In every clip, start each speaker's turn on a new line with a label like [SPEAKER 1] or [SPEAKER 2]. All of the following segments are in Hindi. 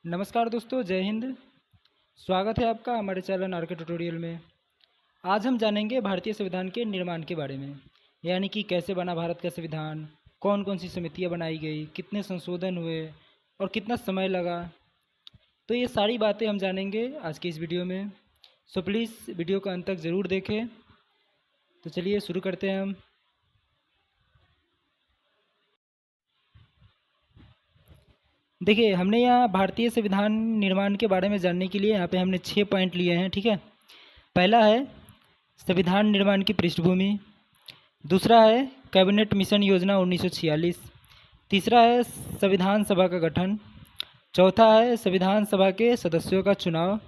[SPEAKER 1] नमस्कार दोस्तों, जय हिंद। स्वागत है आपका हमारे चैनल आर के ट्यूटोरियल में। आज हम जानेंगे भारतीय संविधान के निर्माण के बारे में, यानी कि कैसे बना भारत का संविधान, कौन कौन सी समितियां बनाई गई, कितने संशोधन हुए और कितना समय लगा। तो ये सारी बातें हम जानेंगे आज की इस वीडियो में। सो प्लीज़ वीडियो को अंत तक ज़रूर देखें। तो चलिए शुरू करते हैं हम। देखिए, हमने यहाँ भारतीय संविधान निर्माण के बारे में जानने के लिए यहाँ पे हमने 6 पॉइंट लिए हैं, ठीक है। पहला है संविधान निर्माण की पृष्ठभूमि। दूसरा है कैबिनेट मिशन योजना 1946। तीसरा है संविधान सभा का गठन। चौथा है संविधान सभा के सदस्यों का चुनाव।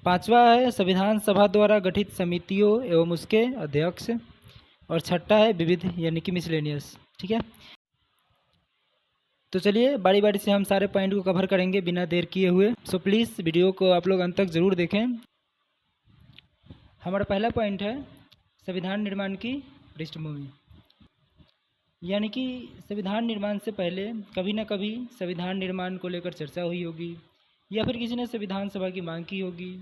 [SPEAKER 1] पांचवा है संविधान सभा द्वारा गठित समितियों एवं उसके अध्यक्ष। और छठा है विविध यानी कि मिसलेनियस, ठीक है। तो चलिए बारी बारी से हम सारे पॉइंट को कवर करेंगे बिना देर किए हुए। सो प्लीज़ वीडियो को आप लोग अंत तक ज़रूर देखें। हमारा पहला पॉइंट है संविधान निर्माण की पृष्ठभूमि, यानी कि संविधान निर्माण से पहले कभी न कभी संविधान निर्माण को लेकर चर्चा हुई होगी, या फिर किसी ने संविधान सभा की मांग की होगी।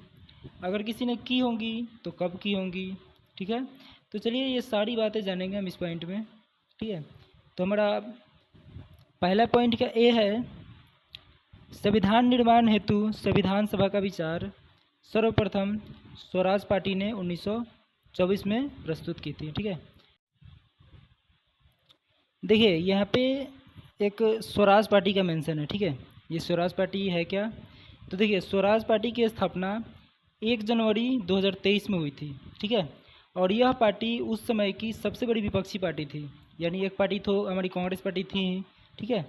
[SPEAKER 1] अगर किसी ने की होंगी तो कब की होंगी, ठीक है। तो चलिए ये सारी बातें जानेंगे हम इस पॉइंट में, ठीक है। तो हमारा पहला पॉइंट क्या ए है, संविधान निर्माण हेतु संविधान सभा का विचार सर्वप्रथम स्वराज पार्टी ने 1924 में प्रस्तुत की थी, ठीक है। देखिए यहाँ पे एक स्वराज पार्टी का मेंशन है, ठीक है। ये स्वराज पार्टी है क्या? तो देखिए स्वराज पार्टी की स्थापना 1 जनवरी 2023 में हुई थी, ठीक है। और यह पार्टी उस समय की सबसे बड़ी विपक्षी पार्टी थी, यानी एक पार्टी तो हमारी कांग्रेस पार्टी थी, ठीक है।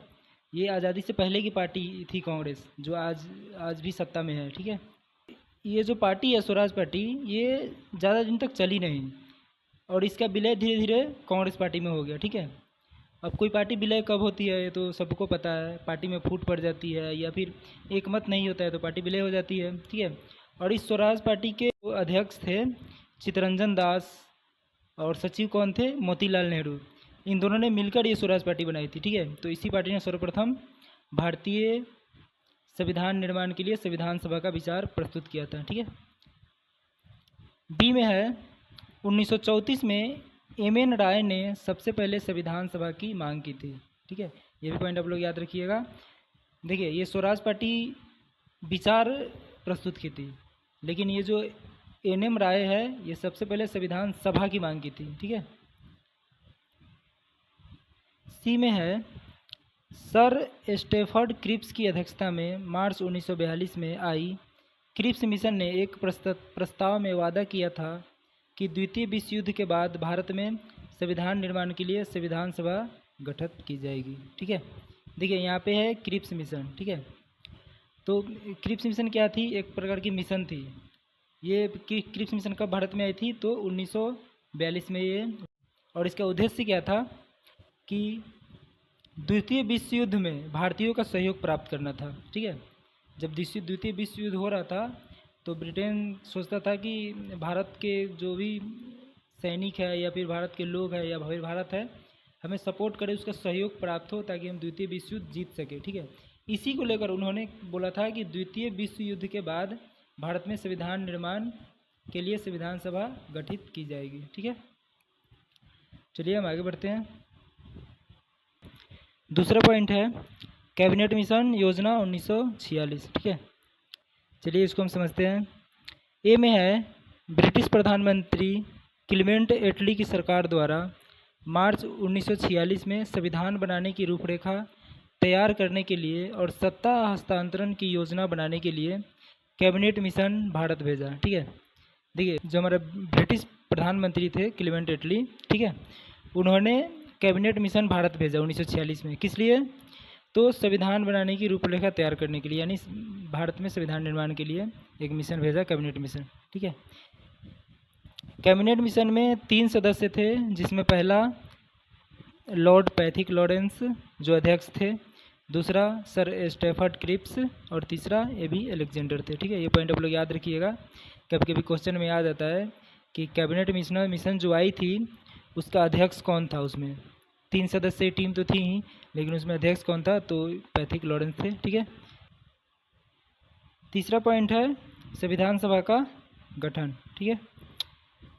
[SPEAKER 1] ये आज़ादी से पहले की पार्टी थी कांग्रेस, जो आज भी सत्ता में है, ठीक है। ये जो पार्टी है स्वराज पार्टी, ये ज़्यादा दिन तक चली नहीं और इसका विलय धीरे धीरे कांग्रेस पार्टी में हो गया, ठीक है। अब कोई पार्टी विलय कब होती है ये तो सबको पता है। पार्टी में फूट पड़ जाती है या फिर एक मत नहीं होता है तो पार्टी विलय हो जाती है, ठीक है। और इस स्वराज पार्टी के अध्यक्ष थे चित्तरंजन दास और सचिव कौन थे? मोतीलाल नेहरू। इन दोनों ने मिलकर ये स्वराज पार्टी बनाई थी, ठीक है। तो इसी पार्टी ने सर्वप्रथम भारतीय संविधान निर्माण के लिए संविधान सभा का विचार प्रस्तुत किया था, ठीक है। बी में है 1934 में एम.एन. राय ने सबसे पहले संविधान सभा की मांग की थी, ठीक है। ये भी पॉइंट आप लोग याद रखिएगा। देखिए ये स्वराज पार्टी विचार प्रस्तुत की थी, लेकिन ये जो एन.एम. राय है ये सबसे पहले संविधान सभा की मांग की थी, ठीक है। सी में है सर स्टेफर्ड क्रिप्स की अध्यक्षता में मार्च 1942 में आई क्रिप्स मिशन ने एक प्रस्ताव में वादा किया था कि द्वितीय विश्व युद्ध के बाद भारत में संविधान निर्माण के लिए संविधान सभा गठित की जाएगी, ठीक है। देखिए यहाँ पे है क्रिप्स मिशन, ठीक है। तो क्रिप्स मिशन क्या थी? एक प्रकार की मिशन थी। ये क्रिप्स मिशन कब भारत में आई थी? तो 1942 में ये। और इसका उद्देश्य क्या था कि द्वितीय विश्व युद्ध में भारतीयों का सहयोग प्राप्त करना था, ठीक है। जब द्वितीय विश्व युद्ध हो रहा था तो ब्रिटेन सोचता था कि भारत के जो भी सैनिक है या फिर भारत के लोग हैं या फिर भारत है, हमें सपोर्ट करे, उसका सहयोग प्राप्त हो ताकि हम द्वितीय विश्व युद्ध जीत सके, ठीक है। इसी को लेकर उन्होंने बोला था कि द्वितीय विश्व युद्ध के बाद भारत में संविधान निर्माण के लिए संविधान सभा गठित की जाएगी, ठीक है। चलिए हम आगे बढ़ते हैं। दूसरा पॉइंट है कैबिनेट मिशन योजना 1946, ठीक है। चलिए इसको हम समझते हैं। ए में है ब्रिटिश प्रधानमंत्री क्लीमेंट एटली की सरकार द्वारा मार्च 1946 में संविधान बनाने की रूपरेखा तैयार करने के लिए और सत्ता हस्तांतरण की योजना बनाने के लिए कैबिनेट मिशन भारत भेजा, ठीक है। देखिए जो हमारे ब्रिटिश प्रधानमंत्री थे क्लीमेंट एटली, ठीक है, उन्होंने कैबिनेट मिशन भारत भेजा 1946 में। किस लिए? तो संविधान बनाने की रूपरेखा तैयार करने के लिए, यानी भारत में संविधान निर्माण के लिए एक मिशन भेजा, कैबिनेट मिशन, ठीक है। कैबिनेट मिशन में 3 सदस्य थे, जिसमें पहला लॉर्ड पैथिक लॉरेंस जो अध्यक्ष थे, दूसरा सर स्टेफर्ड क्रिप्स और तीसरा ए.बी. अलेक्जेंडर थे, ठीक है। ये पॉइंट आप लोग याद रखिएगा। कभी कभी क्वेश्चन में याद आता है कि कैबिनेट मिशन जो आई थी उसका अध्यक्ष कौन था। उसमें 3 सदस्यीय टीम तो थी ही, लेकिन उसमें अध्यक्ष कौन था? तो पैथिक लॉरेंस थे, ठीक है। तीसरा पॉइंट है संविधान सभा का गठन। ठीक है,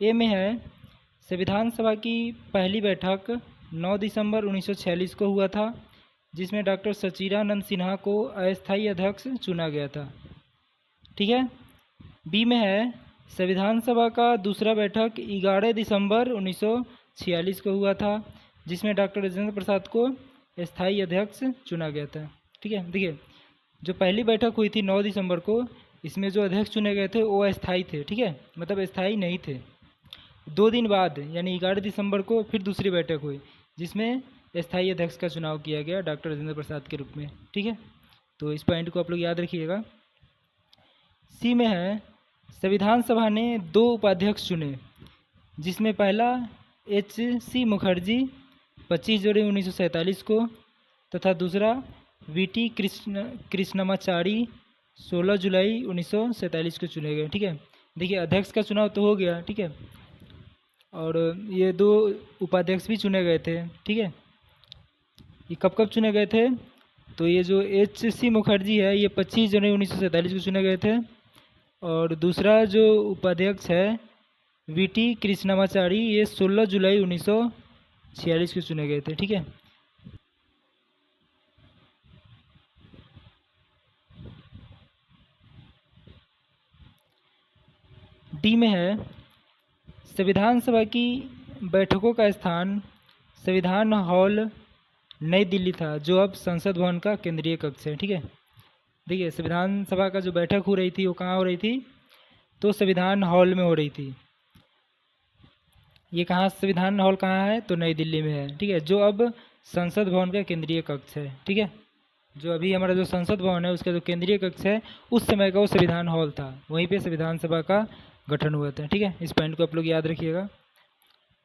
[SPEAKER 1] ए में है संविधान सभा की पहली बैठक 9 दिसंबर 1946 को हुआ था, जिसमें डॉक्टर सचिदानंद सिन्हा को अस्थायी अध्यक्ष चुना गया था। ठीक है, बी में है संविधान सभा का दूसरा बैठक 11 दिसंबर 1946 को हुआ था, जिसमें डॉक्टर राजेंद्र प्रसाद को अस्थायी अध्यक्ष चुना गया था। ठीक है, देखिए जो पहली बैठक हुई थी 9 दिसंबर को, इसमें जो अध्यक्ष चुने गए थे वो अस्थायी थे। ठीक है, मतलब अस्थायी नहीं थे। 2 दिन बाद यानी 11 दिसंबर को फिर दूसरी बैठक हुई, जिसमें अस्थायी अध्यक्ष का चुनाव किया गया डॉक्टर राजेंद्र प्रसाद के रूप में। ठीक है, तो इस पॉइंट को आप लोग याद रखिएगा। सी में है संविधान सभा ने 2 उपाध्यक्ष चुने, जिसमें पहला H.C. मुखर्जी 25 जनवरी 1947 को तथा दूसरा V.T. कृष्णमाचारी 16 जुलाई 1947 को चुने गए। ठीक है, देखिए अध्यक्ष का चुनाव तो हो गया। ठीक है, और ये 2 उपाध्यक्ष भी चुने गए थे। ठीक है, ये कब कब चुने गए थे? तो ये जो H.C. मुखर्जी है ये 25 जनवरी 1947 को चुने गए थे, और दूसरा जो उपाध्यक्ष है V.T. कृष्णमाचारी ये 16 जुलाई 1946 को चुने गए थे। ठीक है, डी में है संविधान सभा की बैठकों का स्थान संविधान हॉल नई दिल्ली था, जो अब संसद भवन का केंद्रीय कक्ष है। ठीक है, देखिए संविधान सभा का जो बैठक हो रही थी वो कहाँ हो रही थी? तो संविधान हॉल में हो रही थी। ये कहाँ संविधान हॉल कहाँ है? तो नई दिल्ली में है। ठीक है, जो अब संसद भवन का केंद्रीय कक्ष है। ठीक है, जो अभी हमारा जो संसद भवन है उसका जो केंद्रीय कक्ष है उस समय का वो संविधान हॉल था, वहीं पे संविधान सभा का गठन हुआ था। ठीक है, इस पॉइंट को आप लोग याद रखिएगा।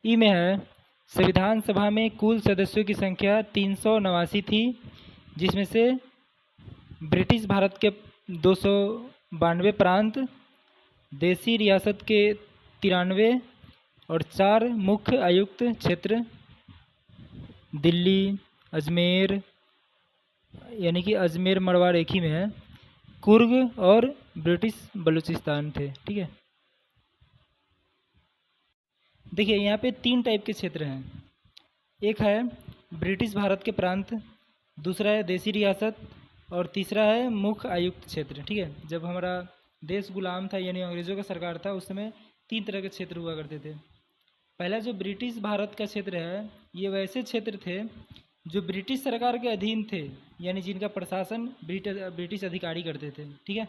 [SPEAKER 1] ई में है संविधान सभा में कुल सदस्यों की संख्या 389 थी, जिसमें से ब्रिटिश भारत के 292 प्रांत, देसी रियासत के 93 और 4 मुख्य आयुक्त क्षेत्र दिल्ली, अजमेर यानी कि अजमेर मरवाड़ एक ही में है, कुर्ग और ब्रिटिश बलूचिस्तान थे। ठीक है, देखिए यहाँ पे 3 टाइप के क्षेत्र हैं। एक है ब्रिटिश भारत के प्रांत, दूसरा है देसी रियासत और तीसरा है मुख्य आयुक्त क्षेत्र। ठीक है, जब हमारा देश गुलाम था यानी अंग्रेज़ों का सरकार था उस समय 3 तरह के क्षेत्र हुआ करते थे। पहला जो ब्रिटिश भारत का क्षेत्र है ये वैसे क्षेत्र थे जो ब्रिटिश सरकार के अधीन थे, यानी जिनका प्रशासन ब्रिटिश अधिकारी करते थे। ठीक है,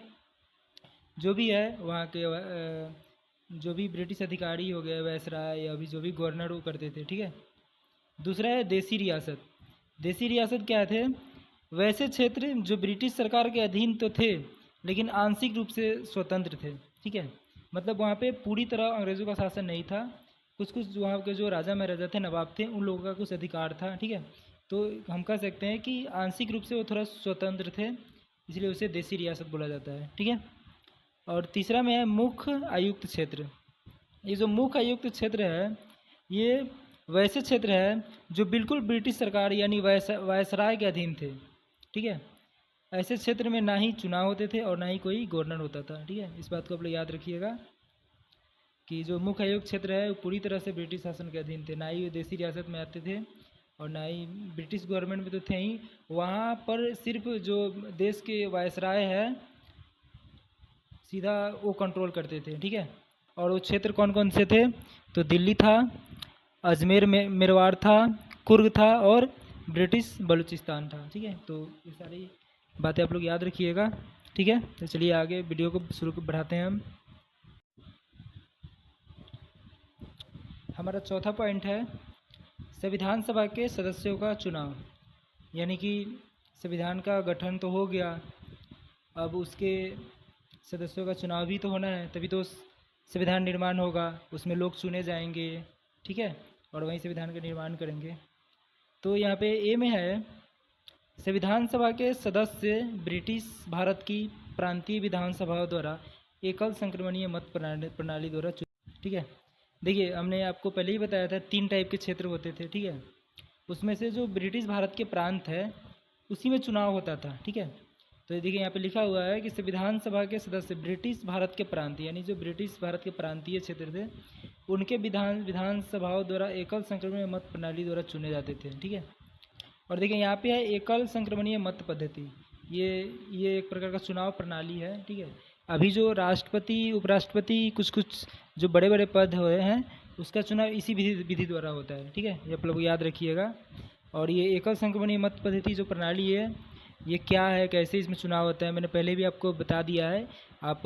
[SPEAKER 1] जो भी है वहाँ के जो भी ब्रिटिश अधिकारी हो गए, वायसराय या अभी जो भी गवर्नर वो करते थे। ठीक है, दूसरा है देसी रियासत। देसी रियासत क्या थे? वैसे क्षेत्र जो ब्रिटिश सरकार के अधीन तो थे लेकिन आंशिक रूप से स्वतंत्र थे। ठीक है, मतलब वहाँ पे पूरी तरह अंग्रेज़ों का शासन नहीं था, कुछ कुछ वहाँ के जो राजा महाराजा थे, नवाब थे, उन लोगों का कुछ अधिकार था। ठीक है, तो हम कह सकते हैं कि आंशिक रूप से वो थोड़ा स्वतंत्र थे, इसलिए उसे देसी रियासत बोला जाता है। ठीक है, और तीसरा में है मुख्य आयुक्त क्षेत्र। ये जो मुख्य आयुक्त क्षेत्र है ये वैसे क्षेत्र है जो बिल्कुल ब्रिटिश सरकार यानी वायसराय के अधीन थे। ठीक है, ऐसे क्षेत्र में ना ही चुनाव होते थे और ना ही कोई गवर्नर होता था। ठीक है, इस बात को आप लोग याद रखिएगा कि जो मुख्य आयुक्त क्षेत्र है वो पूरी तरह से ब्रिटिश शासन के अधीन थे, ना ही देसी रियासत में आते थे और ना ही ब्रिटिश गवर्नमेंट में तो थे ही। वहाँ पर सिर्फ जो देश के वायसराय है सीधा वो कंट्रोल करते थे। ठीक है, और वो क्षेत्र कौन कौन से थे? तो दिल्ली था, अजमेर में मेरवाड़ था, कुर्ग था और ब्रिटिश बलूचिस्तान था। ठीक है, तो ये सारी बातें आप लोग याद रखिएगा। ठीक है, तो चलिए आगे वीडियो को शुरू बढ़ाते हैं हम। हमारा चौथा पॉइंट है संविधान सभा के सदस्यों का चुनाव, यानी कि संविधान का गठन तो हो गया, अब उसके सदस्यों का चुनाव भी तो होना है, तभी तो संविधान निर्माण होगा, उसमें लोग चुने जाएंगे। ठीक है, और वहीं संविधान का निर्माण करेंगे। तो यहाँ पे ए में है संविधान सभा के सदस्य ब्रिटिश भारत की प्रांतीय विधानसभाओं द्वारा एकल संक्रमणीय मत प्रणाली द्वारा चुने। ठीक है, देखिए हमने आपको पहले ही बताया था 3 टाइप के क्षेत्र होते थे। ठीक है, उसमें से जो ब्रिटिश भारत के प्रांत है उसी में चुनाव होता था। ठीक है, तो ये देखिए यहाँ पे लिखा हुआ है कि संविधान सभा के सदस्य ब्रिटिश भारत के प्रांतीय, यानी जो ब्रिटिश भारत के प्रांतीय क्षेत्र थे, उनके विधानसभाओं द्वारा एकल संक्रमणीय मत प्रणाली द्वारा चुने जाते थे। ठीक है, और देखिए यहाँ पे है एकल संक्रमणीय मत पद्धति, ये एक प्रकार का चुनाव प्रणाली है। ठीक है, अभी जो राष्ट्रपति उपराष्ट्रपति कुछ जो बड़े बड़े पद हुए हैं उसका चुनाव इसी विधि द्वारा होता है। ठीक है, ये आप लोग याद रखिएगा। और ये एकल संक्रमणीय मत पद्धति जो प्रणाली है ये क्या है, कैसे इसमें चुनाव होता है, मैंने पहले भी आपको बता दिया है। आप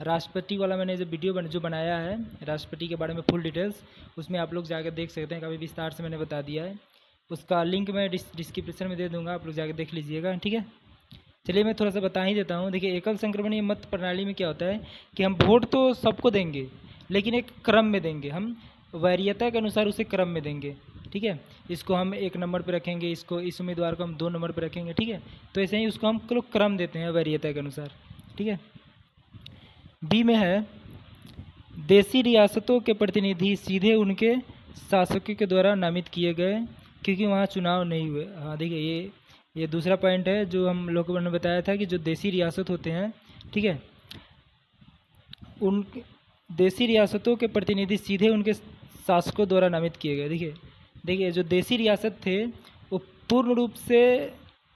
[SPEAKER 1] राष्ट्रपति वाला मैंने जो वीडियो जो बनाया है राष्ट्रपति के बारे में फुल डिटेल्स, उसमें आप लोग जाकर देख सकते हैं, काफ़ी विस्तार से मैंने बता दिया है। उसका लिंक मैं डिस्क्रिप्शन में दे दूंगा, आप लोग जाकर देख लीजिएगा। ठीक है, चलिए मैं थोड़ा सा बता ही देता हूँ। देखिए एकल संक्रमणीय मत प्रणाली में क्या होता है कि हम वोट तो सबको देंगे लेकिन एक क्रम में देंगे, हम वरीयता के अनुसार उसे क्रम में देंगे। ठीक है, इसको हम 1 नंबर पर रखेंगे, इसको इस उम्मीदवार को हम 2 नंबर पर रखेंगे। ठीक है, तो ऐसे ही उसको हम लोग क्रम देते हैं वरीयता के अनुसार। ठीक है, बी में है देशी रियासतों के प्रतिनिधि सीधे उनके शासकों के द्वारा नामित किए गए क्योंकि वहाँ चुनाव नहीं हुए। हाँ देखिए ये दूसरा पॉइंट है जो हम लोगों ने बताया था कि जो देशी रियासत होते हैं, ठीक है, उन देशी रियासतों के प्रतिनिधि सीधे उनके शासकों द्वारा नामित किए गए। देखिए जो देशी रियासत थे वो पूर्ण रूप से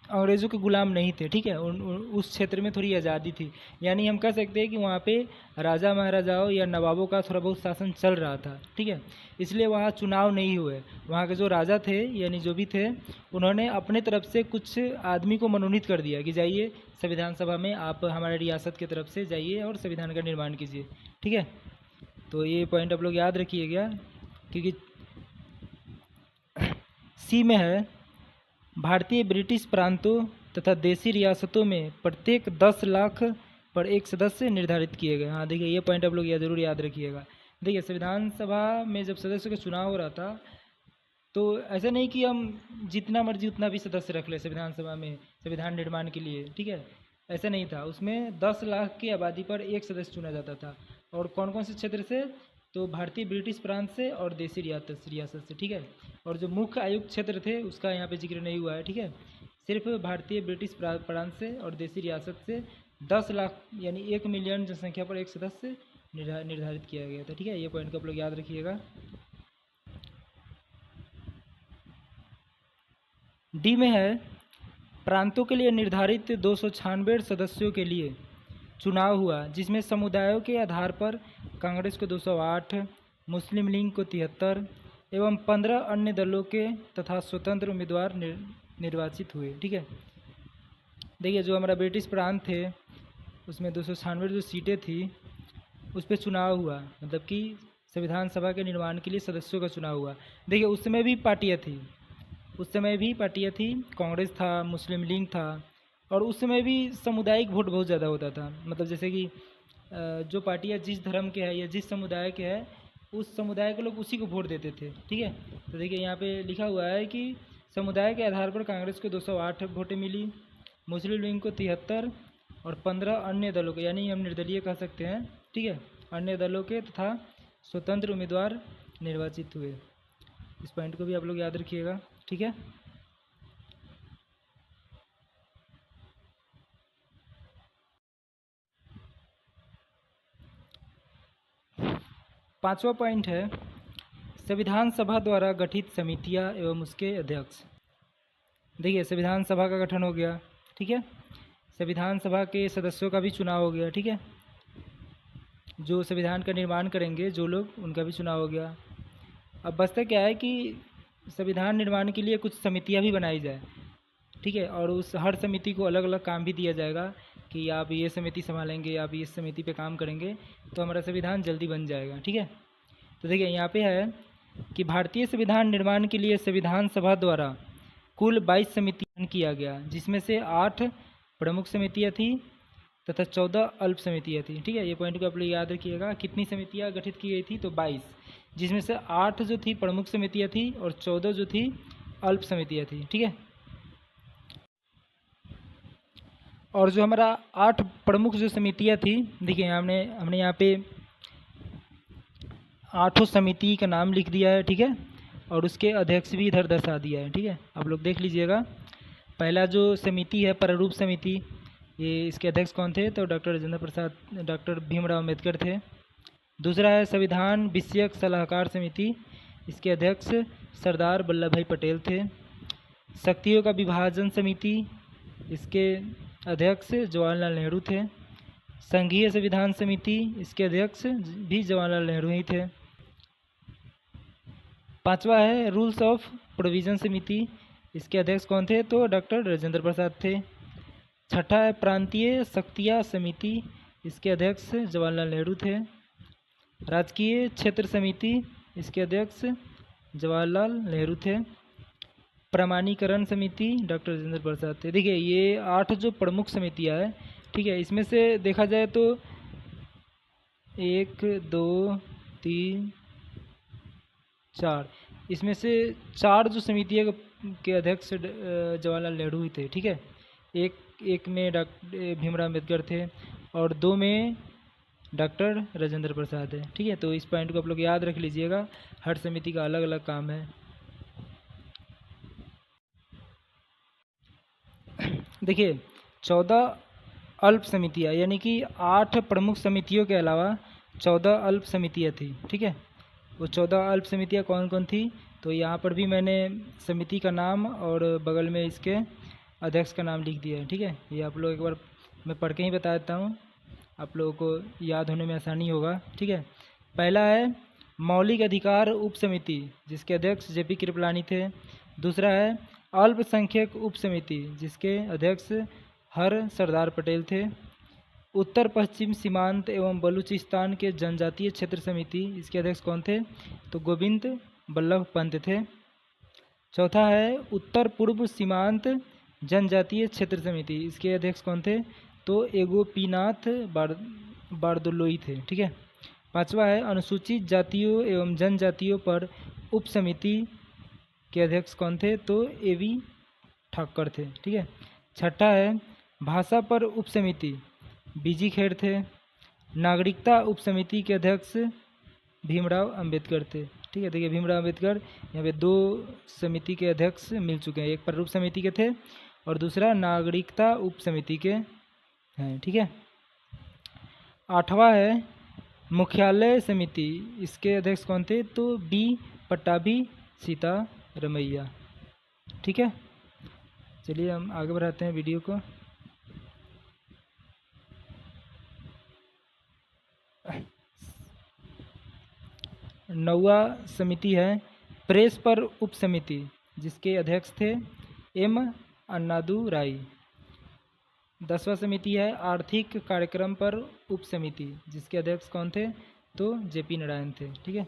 [SPEAKER 1] अंग्रेज़ों के गुलाम नहीं थे। ठीक है, उस क्षेत्र में थोड़ी आज़ादी थी, यानी हम कह सकते हैं कि वहाँ पे राजा महाराजाओं या नवाबों का थोड़ा बहुत शासन चल रहा था। ठीक है, इसलिए वहाँ चुनाव नहीं हुए। वहाँ के जो राजा थे यानी जो भी थे उन्होंने अपने तरफ से कुछ आदमी को मनोनीत कर दिया कि जाइए संविधान सभा में आप हमारे रियासत की तरफ से जाइए और संविधान का निर्माण कीजिए। ठीक है, तो ये पॉइंट आप लोग याद रखिएगा। क्योंकि सी में है भारतीय ब्रिटिश प्रांतों तथा देशी रियासतों में प्रत्येक 10 लाख पर एक सदस्य निर्धारित किए गए। हाँ देखिए ये पॉइंट आप लोग जरूर याद रखिएगा। देखिए संविधान सभा में जब सदस्यों का चुनाव हो रहा था तो ऐसा नहीं कि हम जितना मर्जी उतना भी सदस्य रख ले संविधान सभा में संविधान निर्माण के लिए। ठीक है, ऐसा नहीं था, उसमें 10 लाख की आबादी पर एक सदस्य चुना जाता था। और कौन कौन से क्षेत्र से, तो भारतीय ब्रिटिश प्रांत से और देशी रियासत से। ठीक है, और जो मुख्य आयुक्त क्षेत्र थे उसका यहाँ पे जिक्र नहीं हुआ है। ठीक है, सिर्फ भारतीय ब्रिटिश प्रांत से और देशी रियासत से 10 लाख यानी 1 मिलियन जनसंख्या पर एक सदस्य निर्धारित किया गया था। ठीक है, ये पॉइंट को आप लोग याद रखिएगा। डी में है प्रांतों के लिए निर्धारित 296 सदस्यों के लिए चुनाव हुआ जिसमें समुदायों के आधार पर कांग्रेस को 208, मुस्लिम लीग को 73 एवं 15 अन्य दलों के तथा स्वतंत्र उम्मीदवार निर्वाचित हुए। ठीक है, देखिए जो हमारा ब्रिटिश प्रांत थे उसमें 296 जो सीटें थी उस पर चुनाव हुआ, मतलब कि संविधान सभा के निर्माण के लिए सदस्यों का चुनाव हुआ। देखिए उस समय भी पार्टियाँ थी, कांग्रेस था, मुस्लिम लीग था, और उस समय भी सामुदायिक वोट बहुत ज़्यादा होता था। मतलब जैसे कि जो पार्टियाँ जिस धर्म के है या जिस समुदाय के है उस समुदाय के लोग उसी को वोट देते थे। ठीक है, तो देखिए यहाँ पे लिखा हुआ है कि समुदाय के आधार पर कांग्रेस को 208 वोटें मिली, मुस्लिम लीग को 73 और 15 अन्य दलों के, यानी हम निर्दलीय कह सकते हैं। ठीक है, अन्य दलों के तथा स्वतंत्र उम्मीदवार निर्वाचित हुए। इस पॉइंट को भी आप लोग याद रखिएगा। ठीक है, पांचवा पॉइंट है संविधान सभा द्वारा गठित समितियां एवं उसके अध्यक्ष। देखिए संविधान सभा का गठन हो गया। ठीक है, संविधान सभा के सदस्यों का भी चुनाव हो गया। ठीक है, जो संविधान का निर्माण करेंगे जो लोग उनका भी चुनाव हो गया। अब बचता क्या है कि संविधान निर्माण के लिए कुछ समितियां भी बनाई जाए। ठीक है, और उस हर समिति को अलग अलग काम भी दिया जाएगा कि आप ये समिति संभालेंगे, आप इस समिति पे काम करेंगे तो हमारा संविधान जल्दी बन जाएगा। ठीक है, तो देखिए यहाँ पे है कि भारतीय संविधान निर्माण के लिए संविधान सभा द्वारा कुल 22 समितियाँ किया गया जिसमें से 8 प्रमुख समितियाँ थी तथा 14 अल्प समितियाँ थी। ठीक है, ये पॉइंट को आप लोग याद रखिएगा। कितनी समितियाँ गठित की गई थी, तो 22, जिसमें से 8 जो थी प्रमुख समितियाँ थी और 14 जो थी अल्प समितियाँ थी। ठीक है, और जो हमारा 8 प्रमुख जो समितियाँ थी, देखिए हमने यहाँ पे 8 समिति का नाम लिख दिया है। ठीक है, और उसके अध्यक्ष भी इधर दर्शा दिया है। ठीक है, आप लोग देख लीजिएगा। पहला जो समिति है प्रारूप समिति, ये इसके अध्यक्ष कौन थे? तो डॉक्टर भीमराव अम्बेडकर थे। दूसरा है संविधान विषयक सलाहकार समिति, इसके अध्यक्ष सरदार वल्लभ भाई पटेल थे। शक्तियों का विभाजन समिति, इसके अध्यक्ष जवाहरलाल नेहरू थे। संघीय संविधान समिति, इसके अध्यक्ष भी जवाहरलाल नेहरू ही थे। पांचवा है रूल्स ऑफ प्रोविजन समिति, इसके अध्यक्ष कौन थे? तो डॉक्टर राजेंद्र प्रसाद थे। छठा है प्रांतीय शक्तियाँ समिति, इसके अध्यक्ष जवाहरलाल नेहरू थे। राजकीय क्षेत्र समिति, इसके अध्यक्ष जवाहरलाल नेहरू थे। प्रमाणीकरण समिति डॉक्टर राजेंद्र प्रसाद थे। देखिए ये 8 जो प्रमुख समितियाँ हैं, ठीक है, इसमें से देखा जाए तो 1 2 3 4, इसमें से 4 जो समितियों के अध्यक्ष जवाहरलाल नेहरू ही थे, ठीक है। एक में डॉक्टर भीमराव अम्बेडकर थे और 2 में डॉक्टर राजेंद्र प्रसाद है, ठीक है। तो इस पॉइंट को आप लोग याद रख लीजिएगा, हर समिति का अलग अलग काम है। देखिए 14 अल्प समितियाँ, यानी कि 8 प्रमुख समितियों के अलावा 14 अल्प समितियाँ थी, ठीक है। वो 14 अल्प समितियाँ कौन कौन थी? तो यहाँ पर भी मैंने समिति का नाम और बगल में इसके अध्यक्ष का नाम लिख दिया है, ठीक है। ये आप लोग एक बार मैं पढ़ के ही बता देता हूँ, आप लोगों को याद होने में आसानी होगा, ठीक है। पहला है मौलिक अधिकार उप समिति, जिसके अध्यक्ष जेपी कृपलानी थे। दूसरा है अल्पसंख्यक उप समिति, जिसके अध्यक्ष हर सरदार पटेल थे। उत्तर पश्चिम सीमांत एवं बलूचिस्तान के जनजातीय क्षेत्र समिति, इसके अध्यक्ष कौन थे? तो गोविंद बल्लभ पंत थे। चौथा है उत्तर पूर्व सीमांत जनजातीय क्षेत्र समिति, इसके अध्यक्ष कौन थे? तो एगोपीनाथ बारदोलोई थे, ठीक है। पांचवा है अनुसूचित जातियों एवं जनजातियों पर उप समिति के अध्यक्ष कौन थे? तो एवी ठाकर थे, ठीक है। छठा है भाषा पर उप समिति, बीजी खेर थे। नागरिकता उप समिति के अध्यक्ष भीमराव अंबेडकर थे, ठीक है। देखिए भीमराव अंबेडकर यहाँ पे 2 समिति के अध्यक्ष मिल चुके हैं, एक प्रारूप समिति के थे और दूसरा नागरिकता उप समिति के हैं, ठीक है। 8वां है मुख्यालय समिति, इसके अध्यक्ष कौन थे? तो बी पट्टाभी सीता रमैया, ठीक है। चलिए हम आगे बढ़ाते हैं वीडियो को। नौवा समिति है प्रेस पर उप समिति, जिसके अध्यक्ष थे एम अन्नादू राय। 10वां समिति है आर्थिक कार्यक्रम पर उप समिति, जिसके अध्यक्ष कौन थे? तो जेपी नारायण थे, ठीक है।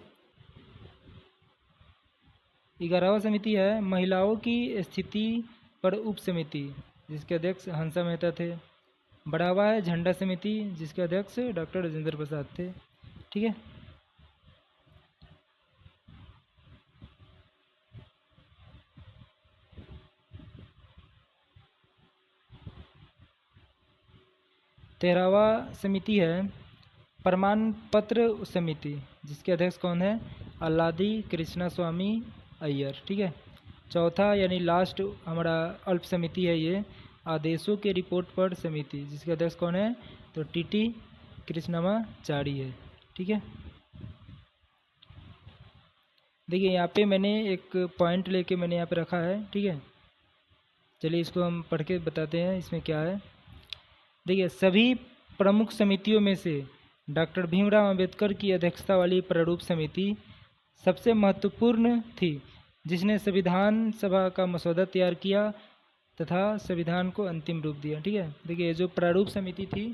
[SPEAKER 1] 11वां समिति है महिलाओं की स्थिति पर उप समिति, जिसके अध्यक्ष हंसा मेहता थे। 12वां है झंडा समिति, जिसके अध्यक्ष डॉक्टर राजेंद्र प्रसाद थे, ठीक है। तेरहवा समिति है प्रमाण पत्र समिति, जिसके अध्यक्ष कौन है? अल्लादी कृष्णा स्वामी अय्यर, ठीक है। चौथा यानी लास्ट हमारा अल्प समिति है ये आदेशों के रिपोर्ट पर समिति, जिसके अध्यक्ष कौन है? तो टीटी कृष्णमाचारी है, ठीक है। देखिए यहाँ पे मैंने एक पॉइंट लेके मैंने यहाँ पे रखा है, ठीक है। चलिए इसको हम पढ़ के बताते हैं इसमें क्या है। देखिए सभी प्रमुख समितियों में से डॉक्टर भीमराव अंबेडकर की अध्यक्षता वाली प्रारूप समिति सबसे महत्वपूर्ण थी, जिसने संविधान सभा का मसौदा तैयार किया तथा संविधान को अंतिम रूप दिया, ठीक है। देखिए जो प्रारूप समिति थी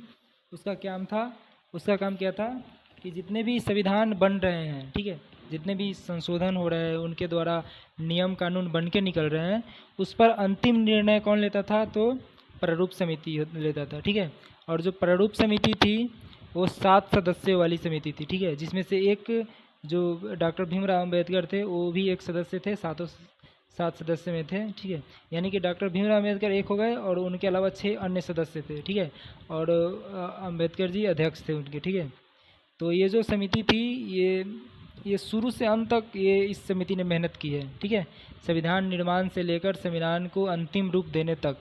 [SPEAKER 1] उसका उसका काम क्या था कि जितने भी संविधान बन रहे हैं, ठीक है, जितने भी संशोधन हो रहे हैं उनके द्वारा नियम कानून बन के निकल रहे हैं, उस पर अंतिम निर्णय कौन लेता था? तो प्रारूप समिति लेता था, ठीक है। और जो प्रारूप समिति थी वो 7 सदस्यों वाली समिति थी, ठीक है, जिसमें से एक जो डॉक्टर भीमराव अम्बेडकर थे वो भी एक सदस्य थे, 7 सदस्य में थे, ठीक है। यानी कि डॉक्टर भीमराव अम्बेडकर एक हो गए और उनके अलावा 6 अन्य सदस्य थे, ठीक है। और अम्बेडकर जी अध्यक्ष थे उनके, ठीक है। तो ये जो समिति थी ये ये शुरू से अंत तक ये इस समिति ने मेहनत की है, ठीक है। संविधान निर्माण से लेकर संविधान को अंतिम रूप देने तक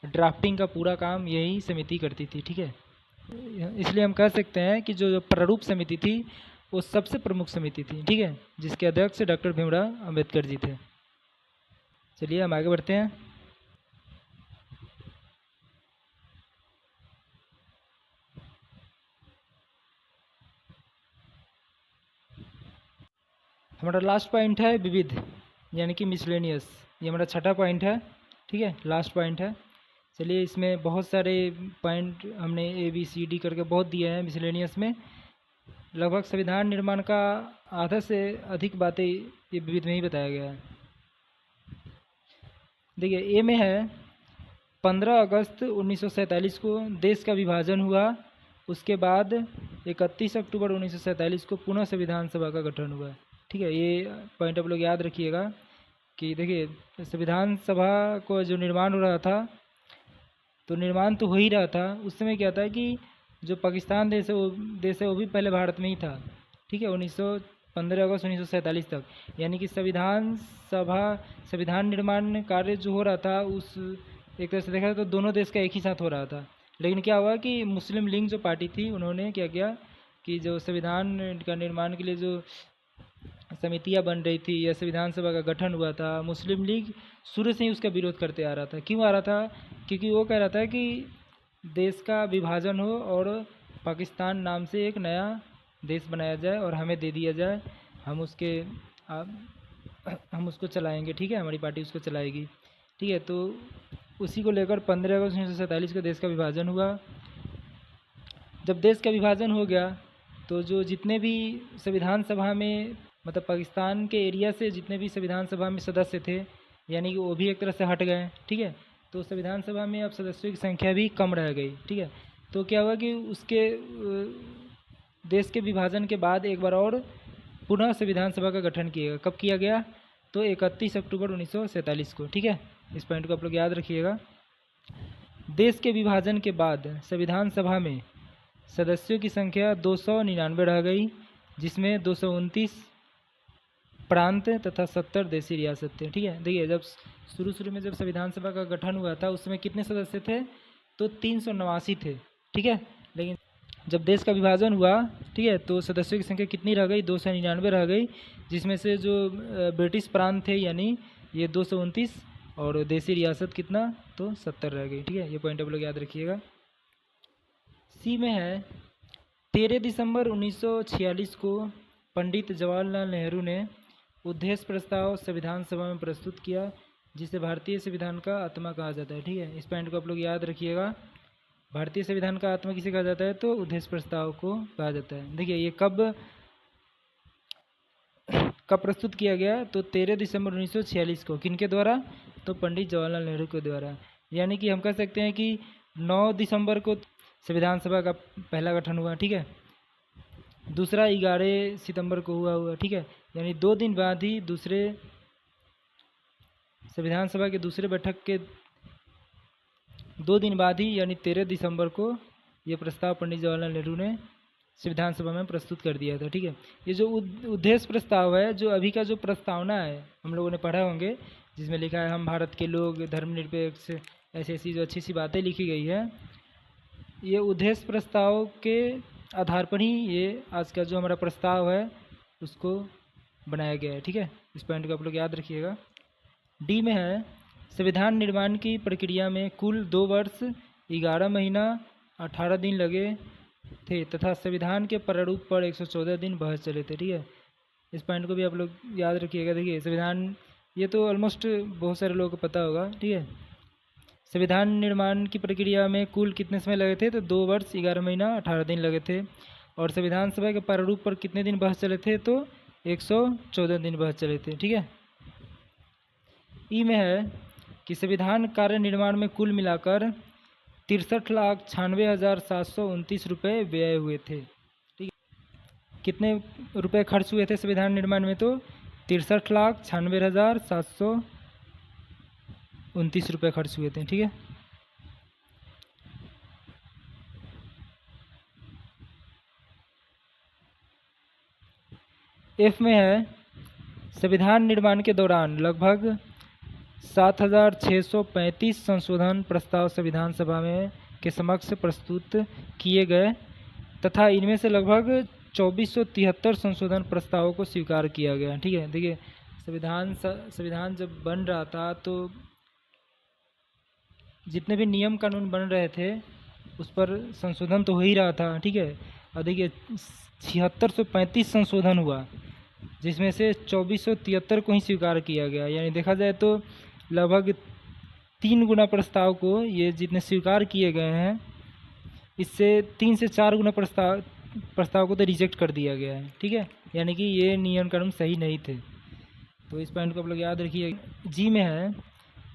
[SPEAKER 1] ड्राफ्टिंग का पूरा काम यही समिति करती थी, ठीक है। इसलिए हम कह सकते हैं कि जो प्रारूप समिति थी वो सबसे प्रमुख समिति थी, ठीक है, जिसके अध्यक्ष डॉक्टर भीमराव अम्बेडकर जी थे। चलिए हम आगे बढ़ते हैं। हमारा लास्ट पॉइंट है विविध, यानी कि मिसलेनियस। ये हमारा छठा पॉइंट है, ठीक है, लास्ट पॉइंट है। चलिए इसमें बहुत सारे पॉइंट हमने ABCD करके बहुत दिए हैं मिसलेनियस में। लगभग संविधान निर्माण का आधा से अधिक बातें ये विविध में ही बताया गया है। देखिए ए में है 15 अगस्त 1947 को देश का विभाजन हुआ। उसके बाद 31 अक्टूबर 1947 को पुनः संविधान सभा का गठन हुआ, ठीक है। ये पॉइंट आप लोग याद रखिएगा कि देखिए संविधान सभा को जो निर्माण हो रहा था, तो निर्माण तो हो ही रहा था। उस समय क्या था कि जो पाकिस्तान देश है वो भी पहले भारत में ही था, ठीक है, 15 अगस्त 1947 तक। यानी कि संविधान निर्माण कार्य जो हो रहा था उस एक तरह से देखा जाए तो दोनों देश का एक ही साथ हो रहा था। लेकिन क्या हुआ कि मुस्लिम लीग जो पार्टी थी उन्होंने क्या किया कि जो संविधान का निर्माण के लिए जो समितियां बन रही थी या संविधान सभा का गठन हुआ था, मुस्लिम लीग शुरू से ही उसका विरोध करते आ रहा था। क्यों आ रहा था? क्योंकि वो कह रहा था कि देश का विभाजन हो और पाकिस्तान नाम से एक नया देश बनाया जाए और हमें दे दिया जाए, हम उसको चलाएंगे, ठीक है, हमारी पार्टी उसको चलाएगी, ठीक है। तो उसी को लेकर 15 अगस्त 1947 को देश का विभाजन हुआ। जब देश का विभाजन हो गया तो जो जितने भी संविधान सभा में मतलब पाकिस्तान के एरिया से जितने भी संविधान सभा में सदस्य थे, यानी कि वो भी एक तरह से हट गए, ठीक है। तो संविधान सभा में अब सदस्यों की संख्या भी कम रह गई, ठीक है। तो क्या हुआ कि उसके देश के विभाजन के बाद एक बार और पुनः संविधान सभा का गठन किया गया। कब किया गया? तो 31 अक्टूबर 1947 को, ठीक है। इस पॉइंट को आप लोग याद रखिएगा। देश के विभाजन के बाद संविधान सभा में सदस्यों की संख्या 299 रह गई, जिसमें 229 प्रांत तथा 70 देशी रियासत थे, ठीक है। देखिए जब शुरू में जब संविधान सभा का गठन हुआ था उस समय कितने सदस्य थे? तो 389 थे, ठीक है। लेकिन जब देश का विभाजन हुआ, ठीक है, तो सदस्यों की संख्या कितनी रह गई? 299 रह गई, जिसमें से जो ब्रिटिश प्रांत थे यानी ये 229 और देशी रियासत कितना? तो 70 रह गई, ठीक है। ये पॉइंट आप लोग याद रखिएगा। सी में है 13 दिसंबर 1946 को पंडित जवाहरलाल नेहरू ने उद्देश्य प्रस्ताव संविधान सभा में प्रस्तुत किया, जिसे भारतीय संविधान का आत्मा कहा जाता है, ठीक है। इस पॉइंट को आप लोग याद रखिएगा। भारतीय संविधान का आत्मा किसे कहा जाता है? तो उद्देश्य प्रस्ताव को कहा जाता है। देखिए ये कब प्रस्तुत किया गया? तो 13 दिसंबर 1946 को। किनके द्वारा? तो पंडित जवाहरलाल नेहरू के द्वारा। यानी कि हम कह सकते हैं कि 9 दिसंबर को संविधान सभा का पहला गठन हुआ, ठीक है। दूसरा 11 सितंबर को हुआ, ठीक है। यानी 2 दिन बाद ही दूसरे संविधान सभा के दूसरे बैठक के 2 दिन बाद ही यानी 13 दिसंबर को ये प्रस्ताव पंडित जवाहरलाल नेहरू ने संविधान सभा में प्रस्तुत कर दिया था, ठीक है। ये जो उद्देश्य प्रस्ताव है, जो अभी का जो प्रस्तावना है हम लोगों ने पढ़ा होंगे, जिसमें लिखा है हम भारत के लोग, धर्मनिरपेक्ष, ऐसी जो अच्छी सी बातें लिखी गई है, ये उद्देश्य प्रस्ताव के आधार पर ही ये आज का जो हमारा प्रस्ताव है उसको बनाया गया है, ठीक है। इस पॉइंट को आप लोग याद रखिएगा। डी में है संविधान निर्माण की प्रक्रिया में कुल 2 वर्ष 11 महीना 18 दिन लगे थे तथा संविधान के प्रारूप पर 114 दिन बहस चले थे, ठीक है। इस पॉइंट को भी आप लोग याद रखिएगा। देखिए संविधान, ये तो ऑलमोस्ट बहुत सारे लोगों को पता होगा, ठीक है। संविधान निर्माण की प्रक्रिया में कुल कितने समय लगे थे? तो 2 वर्ष 11 महीना 18 दिन लगे थे। और संविधान सभा के प्रारूप पर कितने दिन बहस चले थे? तो 114 दिन बहस चले थे, ठीक है। ई में है कि संविधान कार्य निर्माण में कुल मिलाकर 63,96,729 रुपये व्यय हुए थे, ठीक है। कितने रुपए खर्च हुए थे संविधान निर्माण में? तो 63,96,729 रुपये खर्च हुए थे, ठीक है। एफ में है संविधान निर्माण के दौरान लगभग 7,635 संशोधन प्रस्ताव संविधान सभा में के समक्ष प्रस्तुत किए गए तथा इनमें से लगभग 2473 संशोधन प्रस्तावों को स्वीकार किया गया। ठीक है, देखिए संविधान जब बन रहा था तो जितने भी नियम कानून बन रहे थे उस पर संशोधन तो हो ही रहा था। ठीक है, और देखिए 7635 संशोधन हुआ जिसमें से 2473 को ही स्वीकार किया गया। यानी देखा जाए तो लगभग 3 गुना प्रस्ताव को ये जितने स्वीकार किए गए हैं इससे 3 से 4 गुना प्रस्ताव को तो रिजेक्ट कर दिया गया है। ठीक है, यानी कि ये नियम कानून सही नहीं थे। तो इस पॉइंट को आप लोग याद रखिए। जी में है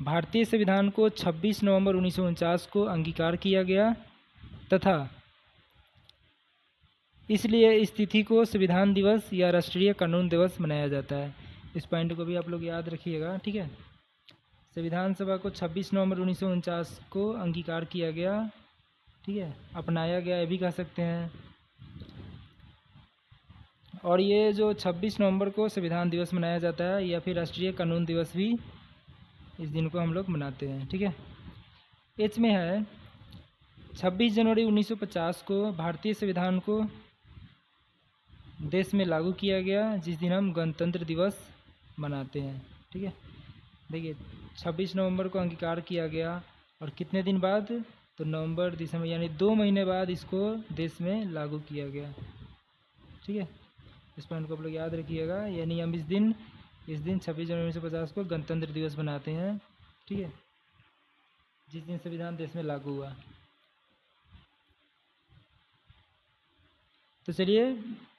[SPEAKER 1] भारतीय संविधान को 26 नवंबर 1949 को अंगीकार किया गया तथा इसलिए इस तिथि को संविधान दिवस या राष्ट्रीय कानून दिवस मनाया जाता है। इस पॉइंट को भी आप लोग याद रखिएगा। ठीक है, संविधान सभा को 26 नवंबर 1949 को अंगीकार किया गया। ठीक है, अपनाया गया ये भी कह सकते हैं। और ये जो 26 नवंबर को संविधान दिवस मनाया जाता है या फिर राष्ट्रीय कानून दिवस भी इस दिन को हम लोग मनाते हैं। ठीक है, एच में है 26 जनवरी 1950 को भारतीय संविधान को देश में लागू किया गया जिस दिन हम गणतंत्र दिवस मनाते हैं। ठीक है, देखिए 26 नवंबर को अंगीकार किया गया और कितने दिन बाद, तो नवंबर दिसंबर यानी 2 महीने बाद इसको देश में लागू किया गया। ठीक है, इस पॉइंट को आप लोग याद रखिएगा। यानी हम इस दिन 26 जनवरी 1950 को गणतंत्र दिवस मनाते हैं। ठीक है, जिस दिन संविधान देश में लागू हुआ। तो चलिए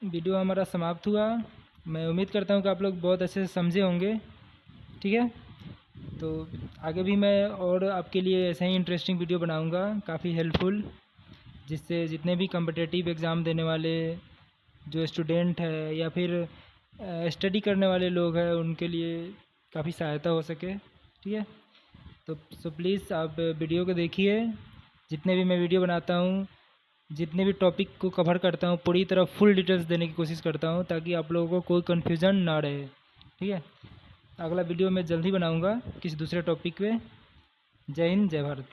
[SPEAKER 1] वीडियो हमारा समाप्त हुआ। मैं उम्मीद करता हूँ कि आप लोग बहुत अच्छे से समझे होंगे। ठीक है, तो आगे भी मैं और आपके लिए ऐसे ही इंटरेस्टिंग वीडियो बनाऊँगा काफ़ी हेल्पफुल, जिससे जितने भी कॉम्पिटिटिव एग्ज़ाम देने वाले जो स्टूडेंट है या फिर स्टडी करने वाले लोग हैं उनके लिए काफ़ी सहायता हो सके। ठीक है, तो सो प्लीज़ आप वीडियो को देखिए। जितने भी मैं वीडियो बनाता हूँ, जितने भी टॉपिक को कवर करता हूँ, पूरी तरह फुल डिटेल्स देने की कोशिश करता हूँ ताकि आप लोगों को कोई कन्फ्यूज़न ना रहे। ठीक है, अगला वीडियो मैं जल्दी बनाऊँगा किसी दूसरे टॉपिक पे। जय हिंद, जय भारत।